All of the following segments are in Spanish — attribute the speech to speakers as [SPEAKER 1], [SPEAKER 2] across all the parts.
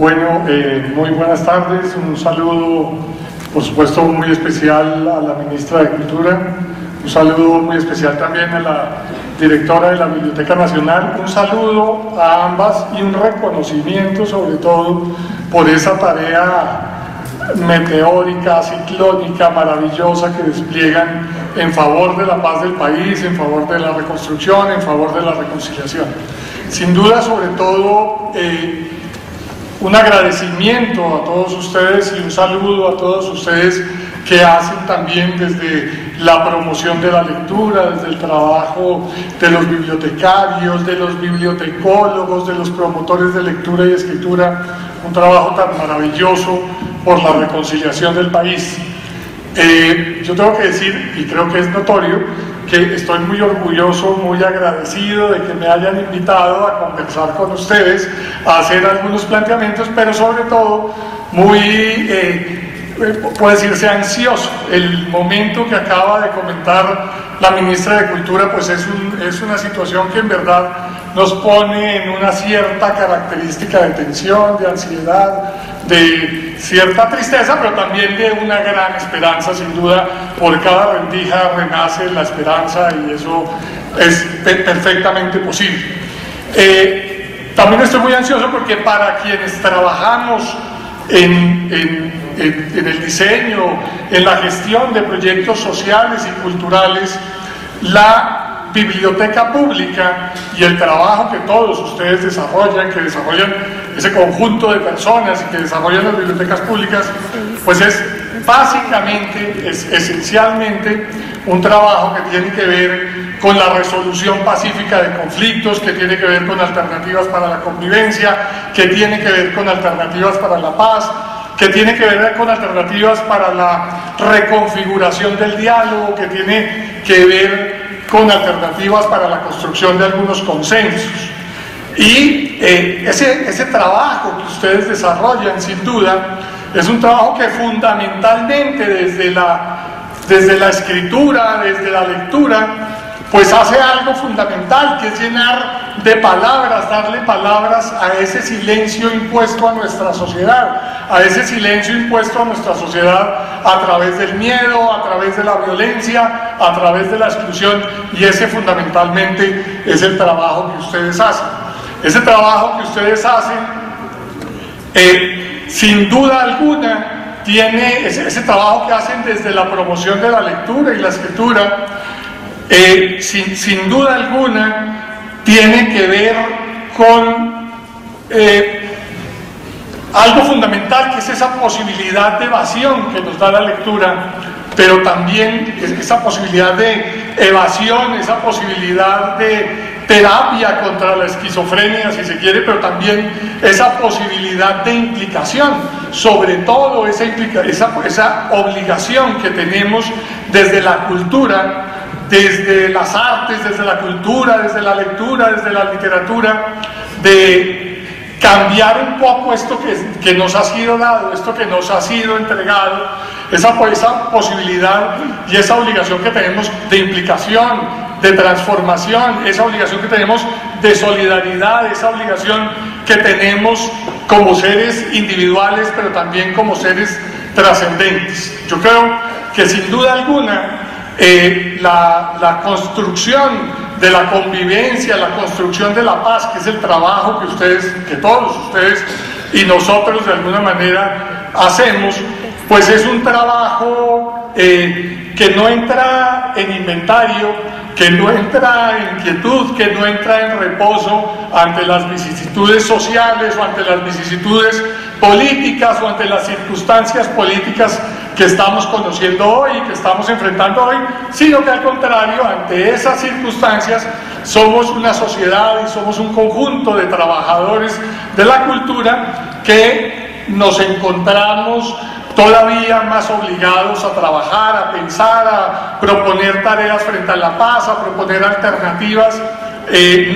[SPEAKER 1] Bueno, muy buenas tardes, un saludo por supuesto muy especial a la ministra de Cultura, un saludo muy especial también a la directora de la Biblioteca Nacional, un saludo a ambas y un reconocimiento sobre todo por esa tarea meteórica, ciclónica, maravillosa que despliegan en favor de la paz del país, en favor de la reconstrucción, en favor de la reconciliación. Sin duda, sobre todo, un agradecimiento a todos ustedes y un saludo a todos ustedes que hacen también desde la promoción de la lectura, desde el trabajo de los bibliotecarios, de los bibliotecólogos, de los promotores de lectura y escritura, un trabajo tan maravilloso por la reconciliación del país. Yo tengo que decir, y creo que es notorio, que estoy muy orgulloso, muy agradecido de que me hayan invitado a conversar con ustedes, a hacer algunos planteamientos, pero sobre todo muy, puede decirse, ansioso. El momento que acaba de comentar la ministra de Cultura, pues es una situación que en verdad nos pone en una cierta característica de tensión, de ansiedad, de cierta tristeza, pero también de una gran esperanza. Sin duda, por cada rendija renace la esperanza y eso es perfectamente posible. También estoy muy ansioso porque para quienes trabajamos en el diseño, en la gestión de proyectos sociales y culturales, la biblioteca pública y el trabajo que todos ustedes desarrollan, que desarrollan ese conjunto de personas y que desarrollan las bibliotecas públicas, pues es básicamente, es esencialmente un trabajo que tiene que ver con la resolución pacífica de conflictos, que tiene que ver con alternativas para la convivencia, que tiene que ver con alternativas para la paz, que tiene que ver con alternativas para la reconfiguración del diálogo, que tiene que ver con alternativas para la construcción de algunos consensos. Y ese trabajo que ustedes desarrollan, sin duda, es un trabajo que fundamentalmente desde la escritura, desde la lectura, pues hace algo fundamental, que es llenar de palabras, darle palabras a ese silencio impuesto a nuestra sociedad, a ese silencio impuesto a nuestra sociedad a través del miedo, a través de la violencia, a través de la exclusión, y ese fundamentalmente es el trabajo que ustedes hacen. Ese trabajo que ustedes hacen, sin duda alguna, tiene ese trabajo que hacen desde la promoción de la lectura y la escritura, sin duda alguna tiene que ver con algo fundamental, que es esa posibilidad de evasión que nos da la lectura, pero también esa posibilidad de evasión, esa posibilidad de terapia contra la esquizofrenia, si se quiere, pero también esa posibilidad de implicación, sobre todo esa obligación que tenemos desde la cultura, desde las artes, desde la cultura, desde la lectura, desde la literatura, de cambiar un poco esto que nos ha sido dado, esto que nos ha sido entregado, esa posibilidad y esa obligación que tenemos de implicación, de transformación, esa obligación que tenemos de solidaridad, esa obligación que tenemos como seres individuales, pero también como seres trascendentes. Yo creo que sin duda alguna la construcción de la convivencia, la construcción de la paz, que es el trabajo que todos ustedes y nosotros de alguna manera hacemos, pues es un trabajo que no entra en inventario, que no entra en quietud, que no entra en reposo ante las vicisitudes sociales o ante las vicisitudes políticas o ante las circunstancias políticas que estamos conociendo hoy y que estamos enfrentando hoy, sino que al contrario, ante esas circunstancias somos una sociedad y somos un conjunto de trabajadores de la cultura que nos encontramos todavía más obligados a trabajar, a pensar, a proponer tareas frente a la paz, a proponer alternativas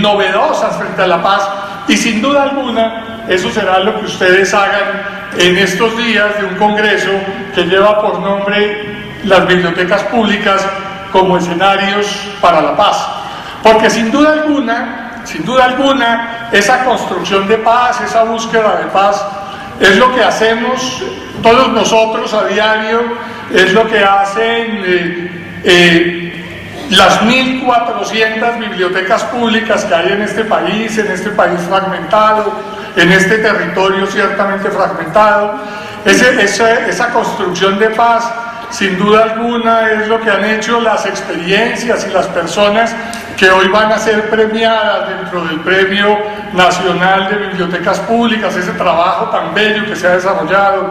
[SPEAKER 1] novedosas frente a la paz, y sin duda alguna eso será lo que ustedes hagan en estos días de un congreso que lleva por nombre las bibliotecas públicas como escenarios para la paz, porque sin duda alguna, esa construcción de paz, esa búsqueda de paz, es lo que hacemos todos nosotros a diario, es lo que hacen las 1.400 bibliotecas públicas que hay en este país fragmentado, en este territorio ciertamente fragmentado. Esa construcción de paz, sin duda alguna, es lo que han hecho las experiencias y las personas que hoy van a ser premiadas dentro del Premio Nacional de Bibliotecas Públicas, ese trabajo tan bello que se ha desarrollado,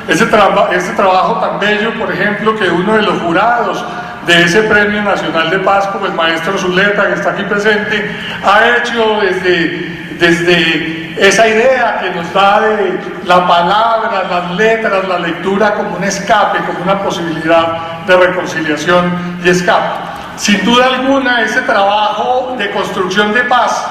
[SPEAKER 1] ese trabajo tan bello, por ejemplo, que uno de los jurados de ese Premio Nacional de Paz, como el maestro Zuleta, que está aquí presente, ha hecho desde esa idea que nos da de la palabra, las letras, la lectura como un escape, como una posibilidad de reconciliación y escape. Sin duda alguna, ese trabajo de construcción de paz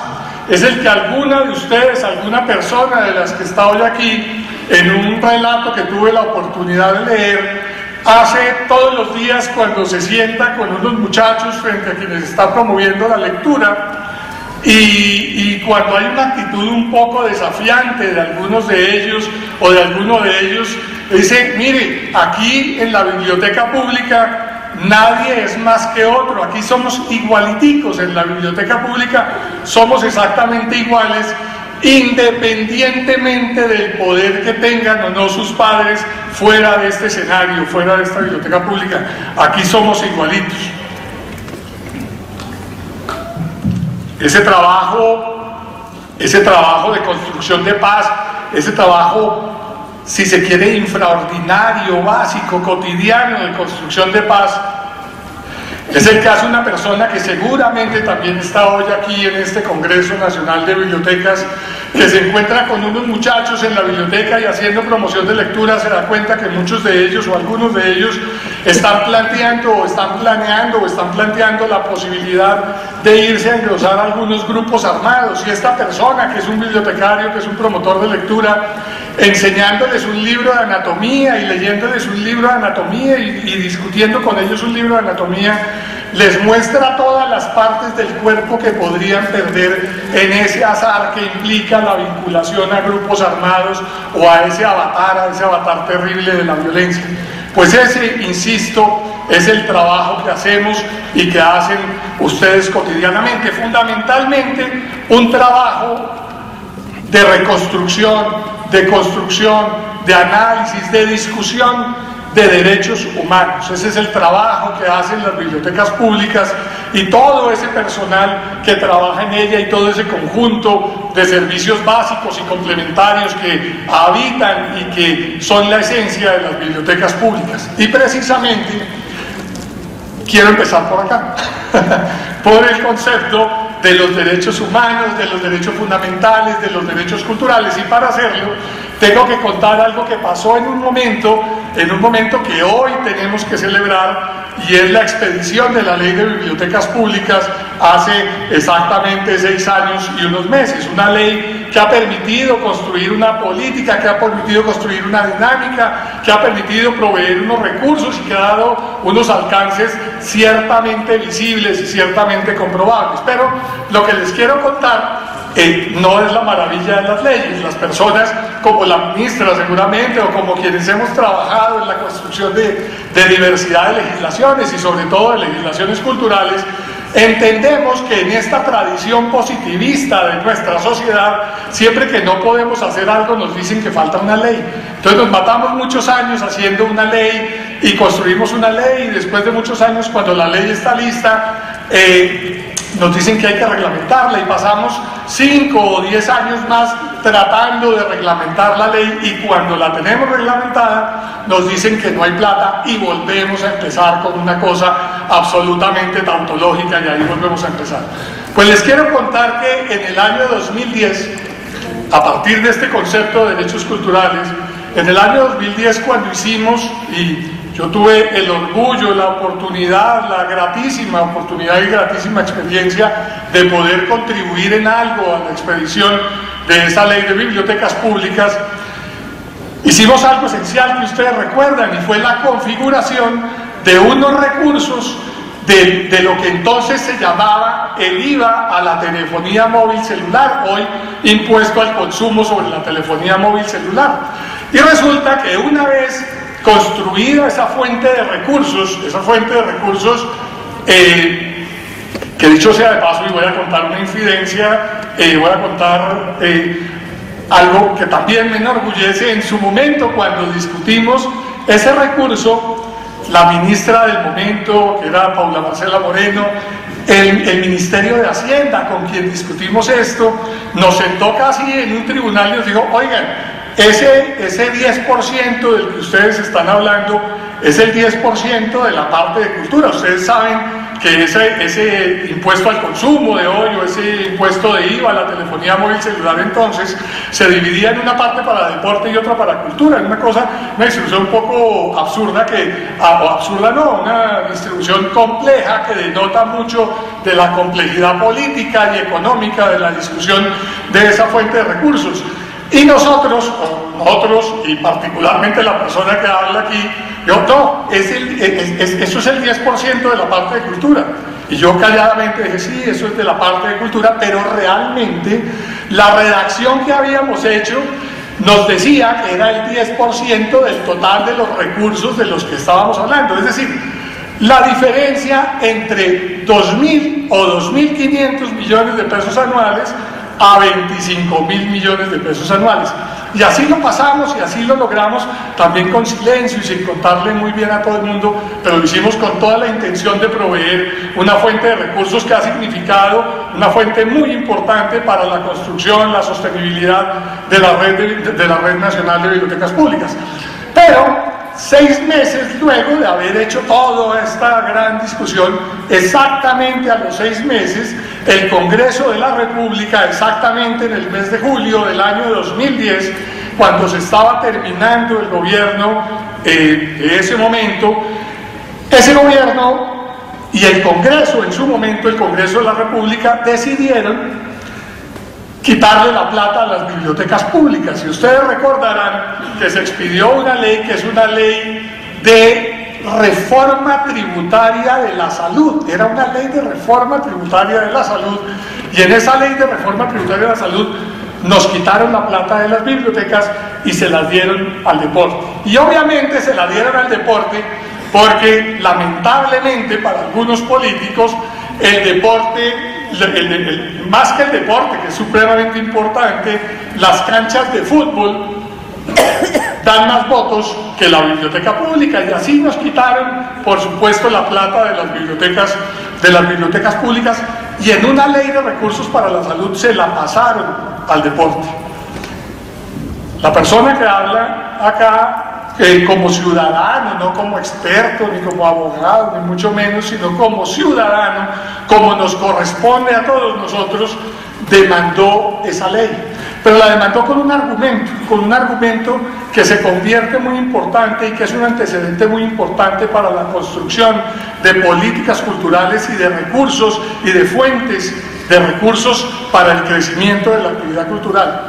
[SPEAKER 1] es el que alguna de ustedes, alguna persona de las que está hoy aquí, en un relato que tuve la oportunidad de leer, hace todos los días cuando se sienta con unos muchachos frente a quienes está promoviendo la lectura, y cuando hay una actitud un poco desafiante de algunos de ellos o de alguno de ellos, dice: mire, aquí en la biblioteca pública nadie es más que otro, aquí somos igualiticos, en la biblioteca pública somos exactamente iguales, independientemente del poder que tengan o no sus padres fuera de este escenario, fuera de esta biblioteca pública, aquí somos igualitos. Ese trabajo de construcción de paz, ese trabajo, si se quiere, infraordinario, básico, cotidiano de construcción de paz, es el que hace una persona que seguramente también está hoy aquí en este Congreso Nacional de Bibliotecas, que se encuentra con unos muchachos en la biblioteca y haciendo promoción de lectura, se da cuenta que muchos de ellos o algunos de ellos están planteando o están planeando o están planteando la posibilidad de irse a engrosar a algunos grupos armados, y esta persona, que es un bibliotecario, que es un promotor de lectura, enseñándoles un libro de anatomía y leyéndoles un libro de anatomía y discutiendo con ellos un libro de anatomía, les muestra todas las partes del cuerpo que podrían perder en ese azar que implica la vinculación a grupos armados o a ese avatar terrible de la violencia. Pues ese, insisto, es el trabajo que hacemos y que hacen ustedes cotidianamente, fundamentalmente un trabajo de reconstrucción, de construcción, de análisis, de discusión de derechos humanos. Ese es el trabajo que hacen las bibliotecas públicas y todo ese personal que trabaja en ella y todo ese conjunto de servicios básicos y complementarios que habitan y que son la esencia de las bibliotecas públicas. Y precisamente quiero empezar por acá, por el concepto de los derechos humanos, de los derechos fundamentales, de los derechos culturales, y para hacerlo tengo que contar algo que pasó en un momento que hoy tenemos que celebrar, y es la expedición de la Ley de Bibliotecas Públicas hace exactamente 6 años y unos meses, una ley que ha permitido construir una política, que ha permitido construir una dinámica, que ha permitido proveer unos recursos y que ha dado unos alcances ciertamente visibles y ciertamente comprobables. Pero lo que les quiero contar no es la maravilla de las leyes. Las personas como la ministra seguramente, o como quienes hemos trabajado en la construcción de diversidad de legislaciones y sobre todo de legislaciones culturales, entendemos que en esta tradición positivista de nuestra sociedad, siempre que no podemos hacer algo nos dicen que falta una ley. Entonces nos matamos muchos años haciendo una ley y construimos una ley, y después de muchos años, cuando la ley está lista, nos dicen que hay que reglamentarla, y pasamos 5 o 10 años más tratando de reglamentar la ley, y cuando la tenemos reglamentada nos dicen que no hay plata y volvemos a empezar con una cosa absolutamente tautológica, y ahí volvemos a empezar. Pues les quiero contar que en el año 2010, a partir de este concepto de derechos culturales, en el año 2010, cuando hicimos, y yo tuve el orgullo, la oportunidad, la gratísima oportunidad y gratísima experiencia de poder contribuir en algo a la expedición de esa ley de bibliotecas públicas, hicimos algo esencial que ustedes recuerdan, y fue la configuración de unos recursos de lo que entonces se llamaba el IVA a la telefonía móvil celular, hoy impuesto al consumo sobre la telefonía móvil celular. Y resulta que una vez construida esa fuente de recursos, que dicho sea de paso, y voy a contar una infidencia, voy a contar algo que también me enorgullece. En su momento, cuando discutimos ese recurso, la ministra del momento, que era Paula Marcela Moreno, el Ministerio de Hacienda, con quien discutimos esto, nos sentó casi en un tribunal y nos dijo: oigan, ese 10% del que ustedes están hablando es el 10% de la parte de cultura. Ustedes saben que ese impuesto al consumo de hoy, o ese impuesto de IVA a la telefonía móvil celular, entonces se dividía en una parte para deporte y otra para cultura. Es una distribución un poco absurda, una distribución compleja que denota mucho de la complejidad política y económica de la discusión de esa fuente de recursos. Y nosotros, y particularmente la persona que habla aquí, yo no, eso es el 10% de la parte de cultura. Y yo calladamente dije: sí, eso es de la parte de cultura, pero realmente la redacción que habíamos hecho nos decía que era el 10% del total de los recursos de los que estábamos hablando. Es decir, la diferencia entre 2.000 o 2.500 millones de pesos anuales a 25.000 millones de pesos anuales. Y así lo pasamos y así lo logramos, también con silencio y sin contarle muy bien a todo el mundo, pero lo hicimos con toda la intención de proveer una fuente de recursos que ha significado una fuente muy importante para la construcción, la sostenibilidad de la Red Nacional de Bibliotecas Públicas. Pero 6 meses luego de haber hecho toda esta gran discusión, exactamente a los 6 meses, el Congreso de la República, exactamente en el mes de julio del año 2010, cuando se estaba terminando el gobierno de ese momento, ese gobierno y el Congreso en su momento, el Congreso de la República, decidieron quitarle la plata a las bibliotecas públicas. Y ustedes recordarán que se expidió una ley que es una ley de reforma tributaria de la salud. Era una ley de reforma tributaria de la salud, y en esa ley de reforma tributaria de la salud nos quitaron la plata de las bibliotecas y se las dieron al deporte. Y obviamente se la dieron al deporte porque, lamentablemente para algunos políticos, el deporte, más que el deporte, que es supremamente importante, las canchas de fútbol dan más votos que la biblioteca pública, y así nos quitaron, por supuesto, la plata de las bibliotecas públicas, y en una ley de recursos para la salud se la pasaron al deporte. La persona que habla acá, como ciudadano, no como experto, ni como abogado, ni mucho menos, sino como ciudadano, como nos corresponde a todos nosotros, demandó esa ley. Pero la demandó con un argumento que se convierte muy importante y que es un antecedente muy importante para la construcción de políticas culturales y de recursos y de fuentes de recursos para el crecimiento de la actividad cultural.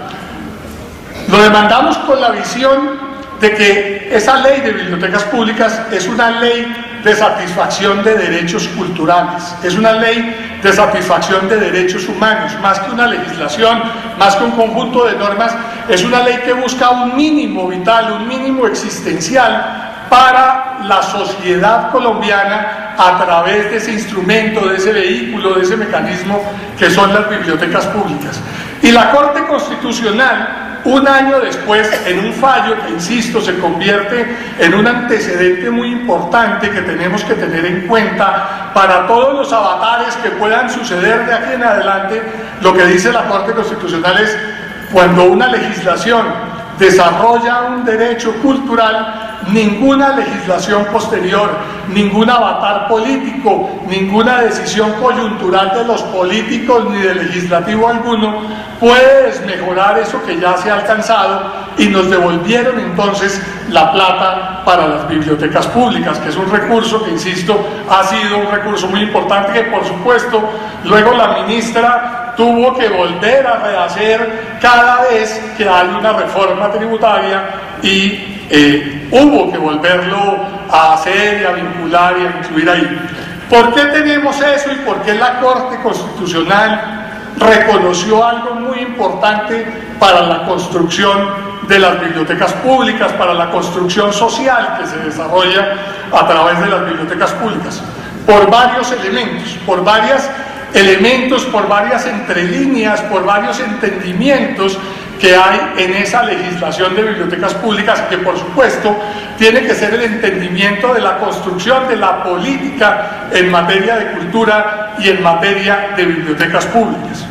[SPEAKER 1] Lo demandamos con la visión de que esa ley de bibliotecas públicas es una ley de satisfacción de derechos culturales, es una ley de satisfacción de derechos humanos, más que una legislación, más que un conjunto de normas, es una ley que busca un mínimo vital, un mínimo existencial para la sociedad colombiana a través de ese instrumento, de ese vehículo, de ese mecanismo que son las bibliotecas públicas. Y la Corte Constitucional, un año después, en un fallo que, insisto, se convierte en un antecedente muy importante que tenemos que tener en cuenta para todos los avatares que puedan suceder de aquí en adelante, lo que dice la Corte Constitucional es: cuando una legislación desarrolla un derecho cultural, ninguna legislación posterior, ningún avatar político, ninguna decisión coyuntural de los políticos ni de legislativo alguno puede desmejorar eso que ya se ha alcanzado, y nos devolvieron entonces la plata para las bibliotecas públicas, que es un recurso que, insisto, ha sido un recurso muy importante, que por supuesto luego la ministra tuvo que volver a rehacer cada vez que hay una reforma tributaria, y hubo que volverlo a hacer y a vincular y a incluir ahí. ¿Por qué tenemos eso y por qué la Corte Constitucional reconoció algo muy importante para la construcción de las bibliotecas públicas, para la construcción social que se desarrolla a través de las bibliotecas públicas? Por varios elementos, por varias entrelíneas, por varios entendimientos que hay en esa legislación de bibliotecas públicas, que por supuesto tiene que ser el entendimiento de la construcción de la política en materia de cultura y en materia de bibliotecas públicas.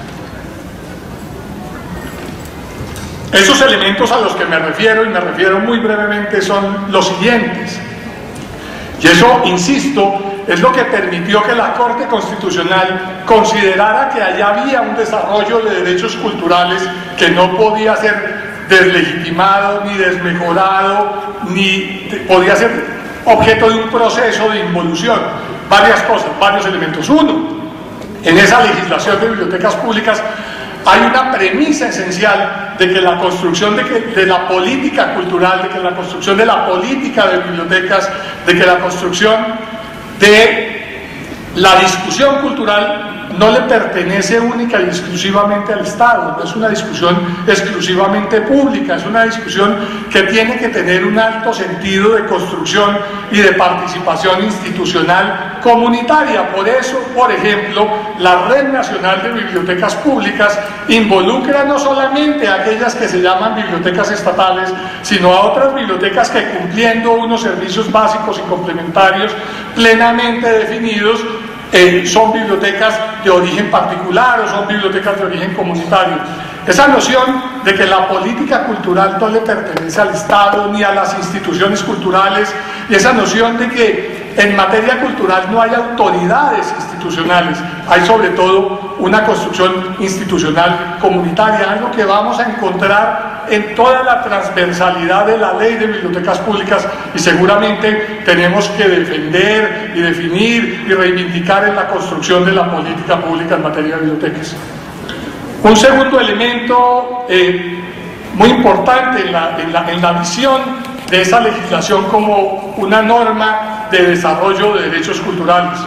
[SPEAKER 1] Esos elementos a los que me refiero, y me refiero muy brevemente, son los siguientes. Y eso, insisto, es lo que permitió que la Corte Constitucional considerara que allá había un desarrollo de derechos culturales que no podía ser deslegitimado, ni desmejorado, ni podía ser objeto de un proceso de involución. Varias cosas, varios elementos. Uno, en esa legislación de bibliotecas públicas hay una premisa esencial de que la construcción de la política cultural, de que la construcción de la política de bibliotecas, de que la construcción de la discusión cultural no le pertenece única y exclusivamente al Estado, no es una discusión exclusivamente pública, es una discusión que tiene que tener un alto sentido de construcción y de participación institucional comunitaria. Por eso, por ejemplo, la Red Nacional de Bibliotecas Públicas involucra no solamente a aquellas que se llaman bibliotecas estatales, sino a otras bibliotecas que, cumpliendo unos servicios básicos y complementarios plenamente definidos, son bibliotecas de origen particular o son bibliotecas de origen comunitario. Esa noción de que la política cultural no le pertenece al Estado ni a las instituciones culturales, y esa noción de que en materia cultural no hay autoridades institucionales, hay sobre todo una construcción institucional comunitaria, algo que vamos a encontrar en toda la transversalidad de la ley de bibliotecas públicas, y seguramente tenemos que defender y definir y reivindicar en la construcción de la política pública en materia de bibliotecas. Un segundo elemento muy importante en la visión de esa legislación como una norma de desarrollo de derechos culturales,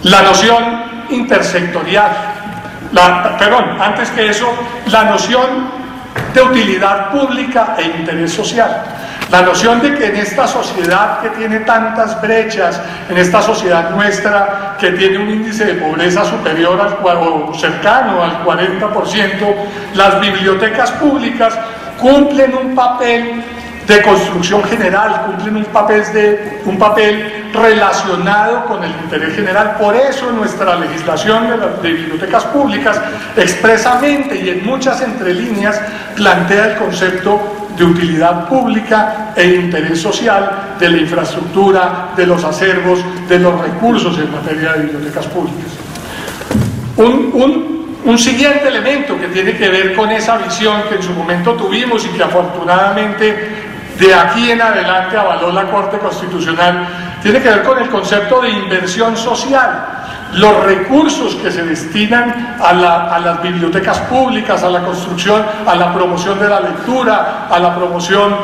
[SPEAKER 1] la noción intersectorial, antes que eso, la noción de utilidad pública e interés social. La noción de que en esta sociedad que tiene tantas brechas, en esta sociedad nuestra que tiene un índice de pobreza superior o cercano al 40%, las bibliotecas públicas cumplen un papel de construcción general, cumplen un papel relacionado con el interés general. Por eso nuestra legislación de bibliotecas públicas expresamente y en muchas entrelíneas plantea el concepto de utilidad pública e interés social de la infraestructura, de los acervos, de los recursos en materia de bibliotecas públicas. Un siguiente elemento que tiene que ver con esa visión que en su momento tuvimos y que afortunadamente de aquí en adelante avaló la Corte Constitucional, tiene que ver con el concepto de inversión social. Los recursos que se destinan a las bibliotecas públicas, a la construcción, a la promoción de la lectura, a la promoción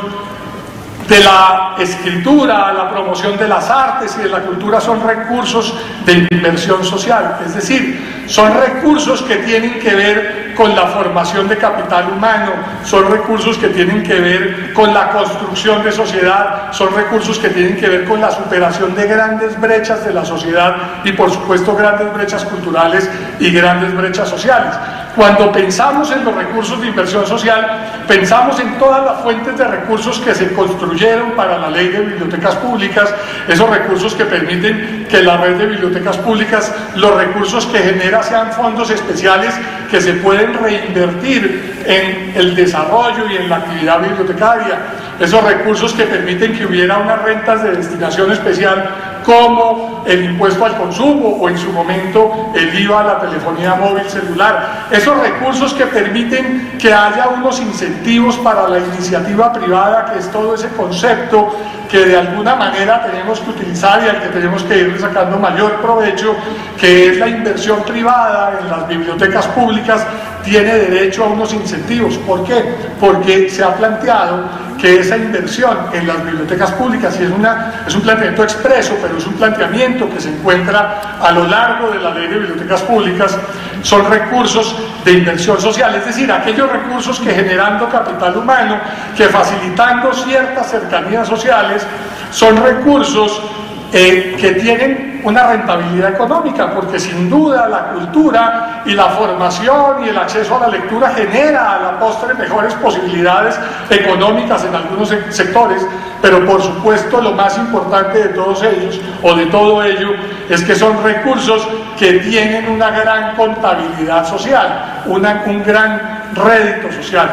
[SPEAKER 1] de la escritura, a la promoción de las artes y de la cultura, son recursos de inversión social, es decir, son recursos que tienen que ver con la formación de capital humano, son recursos que tienen que ver con la construcción de sociedad, son recursos que tienen que ver con la superación de grandes brechas de la sociedad y por supuesto grandes brechas culturales y grandes brechas sociales. Cuando pensamos en los recursos de inversión social, pensamos en todas las fuentes de recursos que se construyeron para la ley de bibliotecas públicas, esos recursos que permiten que la red de bibliotecas públicas, los recursos que genera sean fondos especiales que se pueden reinvertir en el desarrollo y en la actividad bibliotecaria, esos recursos que permiten que hubiera unas rentas de destinación especial como el impuesto al consumo o en su momento el IVA a la telefonía móvil celular, esos recursos que permiten que haya unos incentivos para la iniciativa privada, que es todo ese concepto que de alguna manera tenemos que utilizar y al que tenemos que ir sacando mayor provecho, que es la inversión privada en las bibliotecas públicas, tiene derecho a unos incentivos. ¿Por qué? Porque se ha planteado que esa inversión en las bibliotecas públicas, y es un planteamiento expreso, pero es un planteamiento que se encuentra a lo largo de la Ley de Bibliotecas Públicas, son recursos de inversión social, es decir, aquellos recursos que generando capital humano, que facilitando ciertas cercanías sociales, son recursos que tienen una rentabilidad económica, porque sin duda la cultura y la formación y el acceso a la lectura genera a la postre mejores posibilidades económicas en algunos sectores, pero por supuesto lo más importante de todos ellos, o de todo ello, es que son recursos que tienen una gran contabilidad social, un gran rédito social.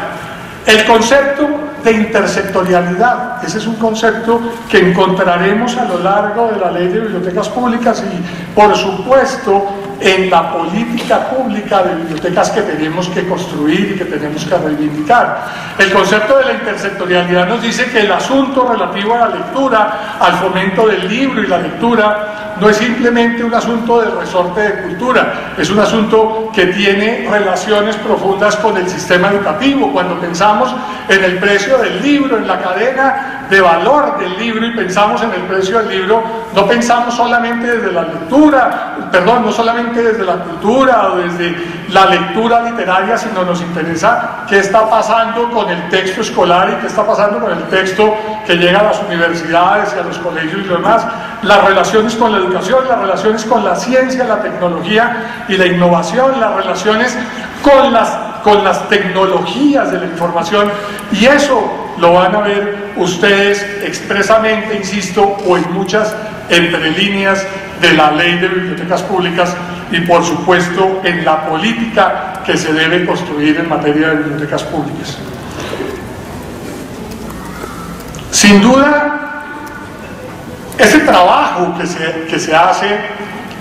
[SPEAKER 1] El concepto de intersectorialidad, ese es un concepto que encontraremos a lo largo de la Ley de Bibliotecas Públicas y por supuesto en la política pública de bibliotecas que tenemos que construir y que tenemos que reivindicar. El concepto de la intersectorialidad nos dice que el asunto relativo a la lectura, al fomento del libro y la lectura, no es simplemente un asunto del resorte de cultura, es un asunto que tiene relaciones profundas con el sistema educativo. Cuando pensamos en el precio del libro, en la cadena de valor del libro, y pensamos en el precio del libro, no pensamos solamente desde la lectura, no solamente desde la cultura o desde la lectura literaria, sino nos interesa qué está pasando con el texto escolar y qué está pasando con el texto que llega a las universidades y a los colegios y lo demás, las relaciones con la educación, las relaciones con la ciencia, la tecnología y la innovación, las relaciones con las tecnologías de la información, y eso lo van a ver ustedes expresamente, insisto, o en muchas entrelíneas de la Ley de Bibliotecas Públicas y por supuesto en la política que se debe construir en materia de bibliotecas públicas. Sin duda, ese trabajo que se hace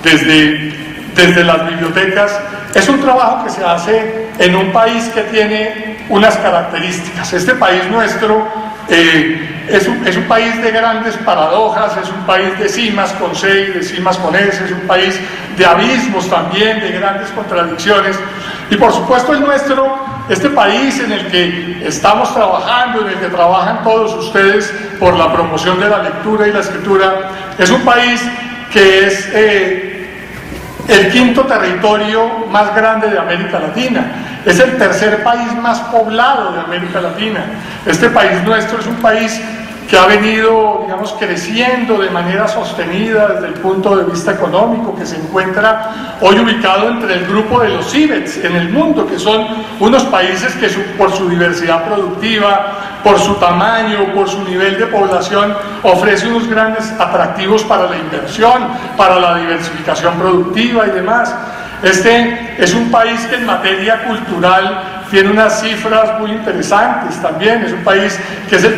[SPEAKER 1] desde las bibliotecas es un trabajo que se hace en un país que tiene unas características. Este país nuestro es un país de grandes paradojas, es un país de cimas con C y de cimas con S, es un país de abismos también, de grandes contradicciones, y por supuesto el nuestro, este país en el que estamos trabajando, en el que trabajan todos ustedes por la promoción de la lectura y la escritura, es un país que es el quinto territorio más grande de América Latina, es el tercer país más poblado de América Latina. Este país nuestro es un país que ha venido, digamos, creciendo de manera sostenida desde el punto de vista económico, que se encuentra hoy ubicado entre el grupo de los IBEX en el mundo, que son unos países que por su diversidad productiva, por su tamaño, por su nivel de población, ofrece unos grandes atractivos para la inversión, para la diversificación productiva y demás. Este es un país que en materia cultural tiene unas cifras muy interesantes también. Es un país que es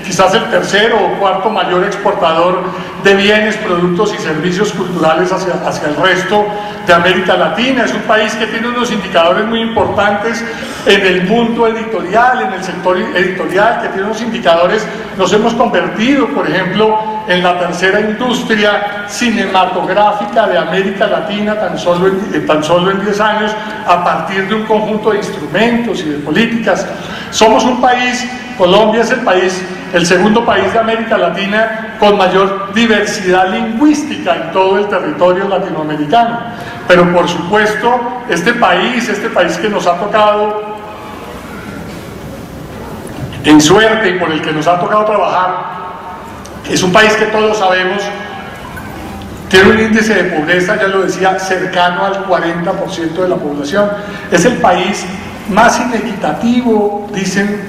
[SPEAKER 1] quizás el tercero o cuarto mayor exportador de bienes, productos y servicios culturales hacia el resto de América Latina. Es un país que tiene unos indicadores muy importantes en el mundo editorial, en el sector editorial, que tiene unos indicadores. Nos hemos convertido, por ejemplo, en la tercera industria cinematográfica de América Latina tan solo en 10 años, a partir de un conjunto de instrumentos y de políticas. Somos un país, Colombia es el segundo país de América Latina con mayor diversidad lingüística en todo el territorio latinoamericano, pero por supuesto este país que nos ha tocado en suerte y por el que nos ha tocado trabajar, es un país que todos sabemos tiene un índice de pobreza, ya lo decía, cercano al 40% de la población. Es el país más inequitativo, dicen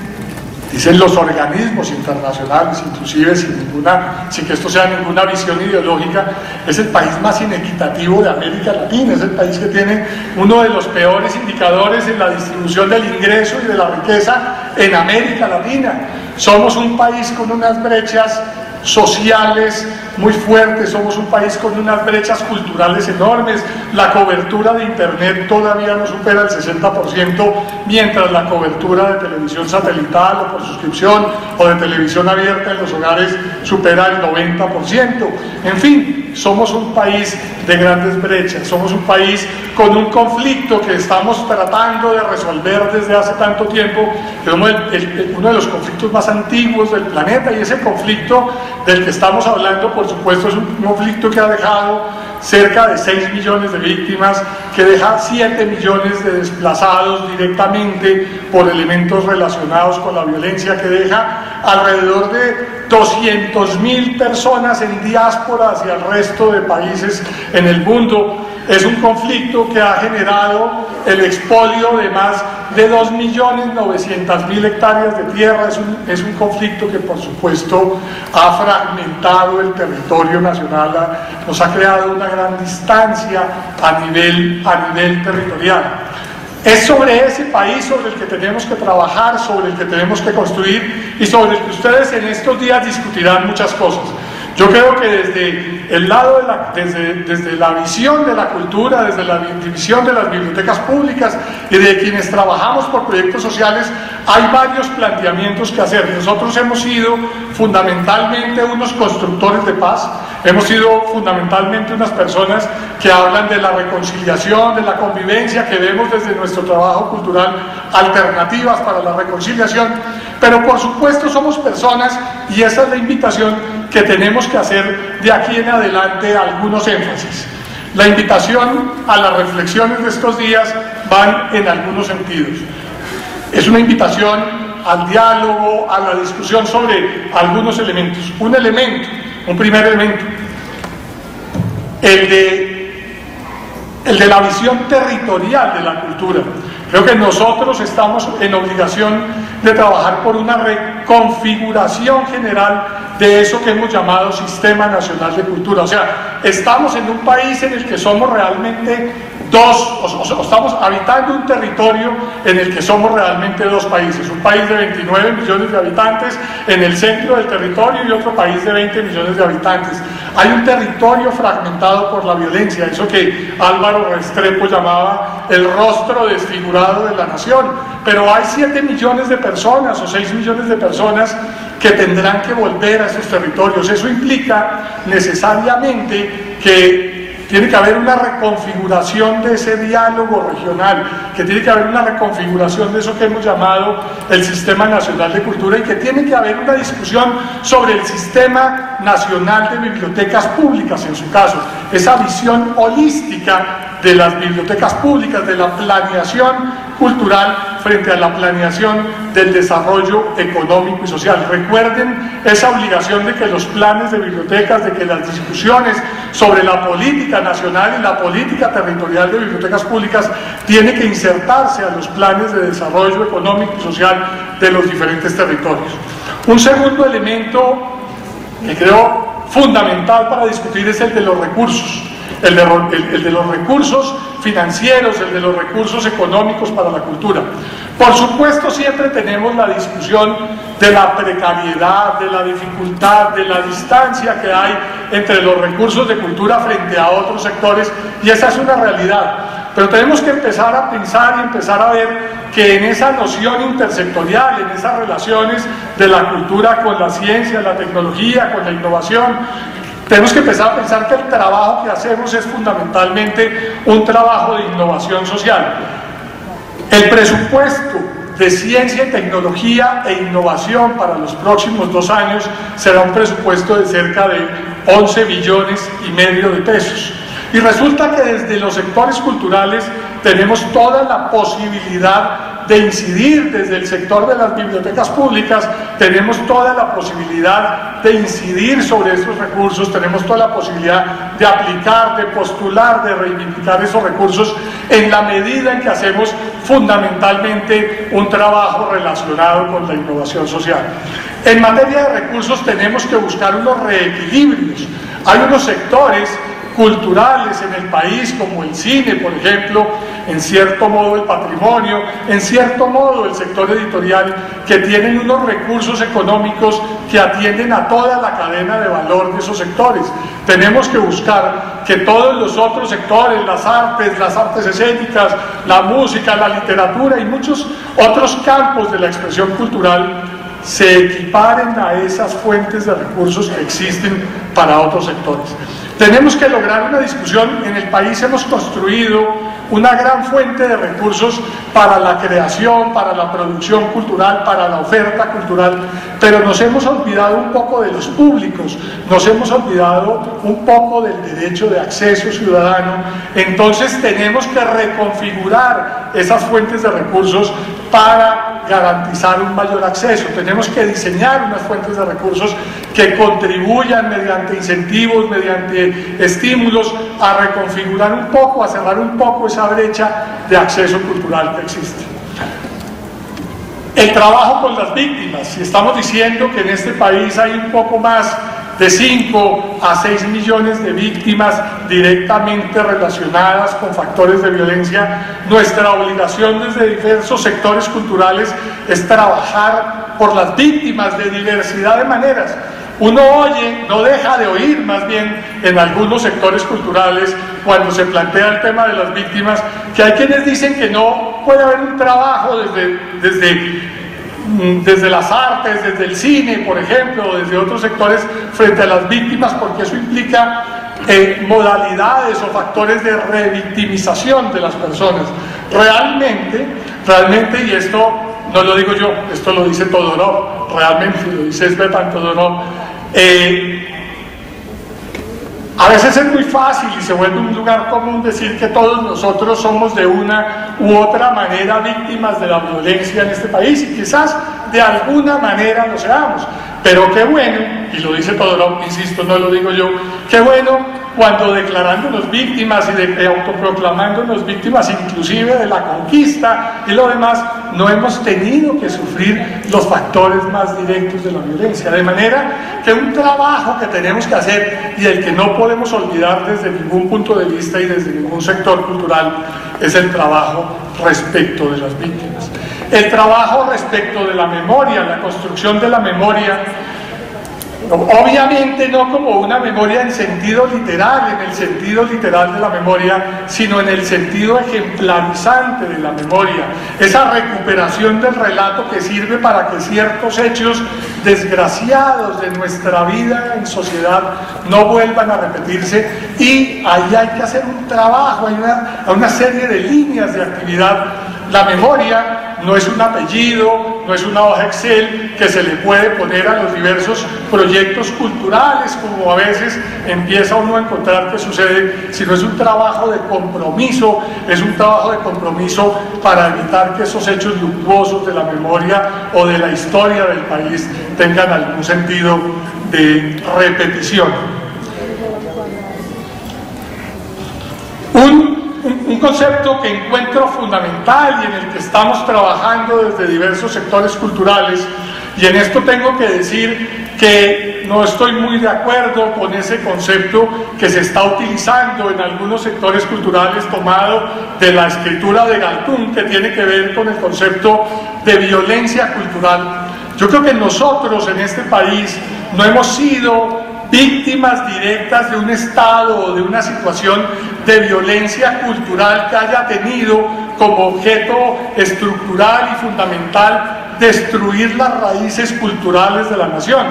[SPEAKER 1] los organismos internacionales, inclusive sin que esto sea ninguna visión ideológica, es el país más inequitativo de América Latina, es el país que tiene uno de los peores indicadores en la distribución del ingreso y de la riqueza en América Latina. Somos un país con unas brechas sociales muy fuertes, somos un país con unas brechas culturales enormes, la cobertura de internet todavía no supera el 60%, mientras la cobertura de televisión satelital o por suscripción o de televisión abierta en los hogares supera el 90%. En fin, somos un país de grandes brechas, somos un país con un conflicto que estamos tratando de resolver desde hace tanto tiempo, uno de los conflictos más antiguos del planeta, y ese conflicto del que estamos hablando, por supuesto, es un conflicto que ha dejado cerca de 6 millones de víctimas, que deja 7 millones de desplazados directamente por elementos relacionados con la violencia, que deja alrededor de 200.000 personas en diáspora hacia el resto de países en el mundo. Es un conflicto que ha generado el expolio de más de 2.900.000 hectáreas de tierra. Es un conflicto que, por supuesto, ha fragmentado el territorio nacional, nos ha creado una gran distancia a nivel territorial. Es sobre ese país sobre el que tenemos que trabajar, sobre el que tenemos que construir y sobre el que ustedes en estos días discutirán muchas cosas. Yo creo que desde el lado desde la visión de la cultura, desde la división de las bibliotecas públicas y de quienes trabajamos por proyectos sociales, hay varios planteamientos que hacer. Nosotros hemos sido fundamentalmente unos constructores de paz, hemos sido fundamentalmente unas personas que hablan de la reconciliación, de la convivencia, que vemos desde nuestro trabajo cultural alternativas para la reconciliación, pero por supuesto somos personas, y esa es la invitación que tenemos que hacer de aquí en adelante, algunos énfasis. La invitación a las reflexiones de estos días van en algunos sentidos. Es una invitación al diálogo, a la discusión sobre algunos elementos. Un primer elemento, el de la visión territorial de la cultura. Creo que nosotros estamos en obligación de trabajar por una reconfiguración general de eso que hemos llamado Sistema Nacional de Cultura. O sea, estamos en un país en el que somos realmente estamos habitando un territorio en el que somos realmente dos países, un país de 29 millones de habitantes en el centro del territorio y otro país de 20 millones de habitantes. Hay un territorio fragmentado por la violencia, eso que Álvaro Restrepo llamaba el rostro desfigurado de la nación, pero hay 7 millones de personas o 6 millones de personas que tendrán que volver a esos territorios. Eso implica necesariamente que tiene que haber una reconfiguración de ese diálogo regional, que tiene que haber una reconfiguración de eso que hemos llamado el Sistema Nacional de Cultura, y que tiene que haber una discusión sobre el Sistema Nacional de Bibliotecas Públicas, en su caso, esa visión holística de las bibliotecas públicas, de la planeación cultural frente a la planeación del desarrollo económico y social. Recuerden esa obligación de que los planes de bibliotecas, de que las discusiones sobre la política nacional y la política territorial de bibliotecas públicas tiene que insertarse a los planes de desarrollo económico y social de los diferentes territorios. Un segundo elemento que creo fundamental para discutir es el de los recursos. El de los recursos financieros, el de los recursos económicos para la cultura. Por supuesto, siempre tenemos la discusión de la precariedad, de la dificultad, de la distancia que hay entre los recursos de cultura frente a otros sectores, y esa es una realidad. Pero tenemos que empezar a pensar y empezar a ver que en esa noción intersectorial, en esas relaciones de la cultura con la ciencia, la tecnología, con la innovación, tenemos que empezar a pensar que el trabajo que hacemos es fundamentalmente un trabajo de innovación social. El presupuesto de ciencia, tecnología e innovación para los próximos 2 años será un presupuesto de cerca de 11,5 billones de pesos. Y resulta que desde los sectores culturales tenemos toda la posibilidad de incidir, desde el sector de las bibliotecas públicas tenemos toda la posibilidad de incidir sobre esos recursos, tenemos toda la posibilidad de aplicar, de postular, de reivindicar esos recursos en la medida en que hacemos fundamentalmente un trabajo relacionado con la innovación social. En materia de recursos tenemos que buscar unos reequilibrios. Hay unos sectores culturales en el país, como el cine, por ejemplo, en cierto modo el patrimonio, en cierto modo el sector editorial, que tienen unos recursos económicos que atienden a toda la cadena de valor de esos sectores. Tenemos que buscar que todos los otros sectores, las artes escénicas, la música, la literatura y muchos otros campos de la expresión cultural se equiparen a esas fuentes de recursos que existen para otros sectores. Tenemos que lograr una discusión. En el país hemos construido una gran fuente de recursos para la creación, para la producción cultural, para la oferta cultural, pero nos hemos olvidado un poco de los públicos, nos hemos olvidado un poco del derecho de acceso ciudadano. Entonces tenemos que reconfigurar esas fuentes de recursos para garantizar un mayor acceso. Tenemos que diseñar unas fuentes de recursos que contribuyan mediante incentivos, mediante estímulos, a reconfigurar un poco, a cerrar un poco esa brecha de acceso cultural que existe. El trabajo con las víctimas. Si estamos diciendo que en este país hay un poco más de 5 a 6 millones de víctimas directamente relacionadas con factores de violencia, nuestra obligación desde diversos sectores culturales es trabajar por las víctimas de diversidad de maneras. Uno oye, no deja de oír más bien en algunos sectores culturales, cuando se plantea el tema de las víctimas, que hay quienes dicen que no puede haber un trabajo desde las artes, desde el cine, por ejemplo, desde otros sectores frente a las víctimas, porque eso implica modalidades o factores de revictimización de las personas. Realmente, y esto no lo digo yo, esto lo dice Todorov, realmente lo dice Svetan Todorov, a veces es muy fácil y se vuelve un lugar común decir que todos nosotros somos de una u otra manera víctimas de la violencia en este país, y quizás de alguna manera lo seamos, pero qué bueno, y lo dice Todorov, insisto, no lo digo yo, qué bueno cuando declarándonos víctimas y autoproclamándonos víctimas inclusive de la conquista y lo demás, no hemos tenido que sufrir los factores más directos de la violencia. De manera que un trabajo que tenemos que hacer y el que no podemos olvidar desde ningún punto de vista y desde ningún sector cultural es el trabajo respecto de las víctimas. El trabajo respecto de la memoria, la construcción de la memoria, obviamente no como una memoria en sentido literal, en el sentido literal de la memoria, sino en el sentido ejemplarizante de la memoria, esa recuperación del relato que sirve para que ciertos hechos desgraciados de nuestra vida en sociedad no vuelvan a repetirse, y ahí hay que hacer un trabajo, hay una serie de líneas de actividad. La memoria no es un apellido, no es una hoja Excel que se le puede poner a los diversos proyectos culturales, como a veces empieza uno a encontrar que sucede, sino es un trabajo de compromiso, es un trabajo de compromiso para evitar que esos hechos luctuosos de la memoria o de la historia del país tengan algún sentido de repetición. Un concepto que encuentro fundamental y en el que estamos trabajando desde diversos sectores culturales, y en esto tengo que decir que no estoy muy de acuerdo con ese concepto que se está utilizando en algunos sectores culturales tomado de la escritura de Galtung, que tiene que ver con el concepto de violencia cultural. Yo creo que nosotros en este país no hemos sido víctimas directas de un estado o de una situación de violencia cultural que haya tenido como objeto estructural y fundamental destruir las raíces culturales de la nación.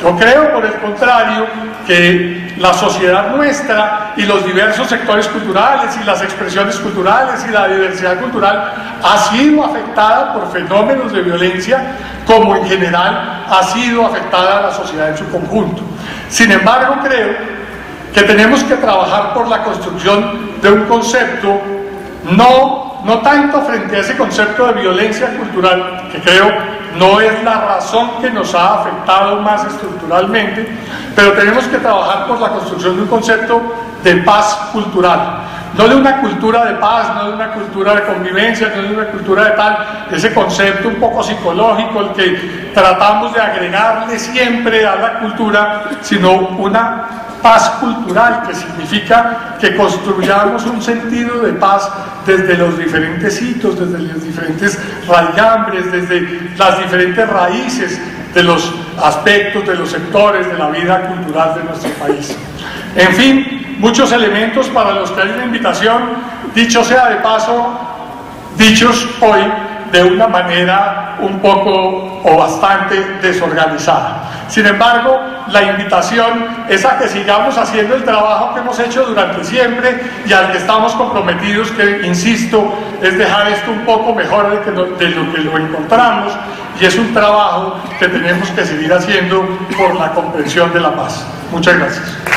[SPEAKER 1] Yo creo, por el contrario, que la sociedad nuestra y los diversos sectores culturales y las expresiones culturales y la diversidad cultural ha sido afectada por fenómenos de violencia, como en general ha sido afectada la sociedad en su conjunto. Sin embargo, creo que tenemos que trabajar por la construcción de un concepto, no tanto frente a ese concepto de violencia cultural, que creo no es la razón que nos ha afectado más estructuralmente, pero tenemos que trabajar por la construcción de un concepto de paz cultural, no de una cultura de paz, no de una cultura de convivencia, no de una cultura de tal, ese concepto un poco psicológico, el que tratamos de agregarle siempre a la cultura, sino una paz cultural, que significa que construyamos un sentido de paz desde los diferentes hitos, desde los diferentes raigambres, desde las diferentes raíces de los aspectos, de los sectores de la vida cultural de nuestro país. En fin, muchos elementos para los que hay una invitación, dicho sea de paso, dichos hoy de una manera un poco o bastante desorganizada. Sin embargo, la invitación es a que sigamos haciendo el trabajo que hemos hecho durante siempre y al que estamos comprometidos, que, insisto, es dejar esto un poco mejor de lo que lo encontramos, y es un trabajo que tenemos que seguir haciendo por la comprensión de la paz. Muchas gracias.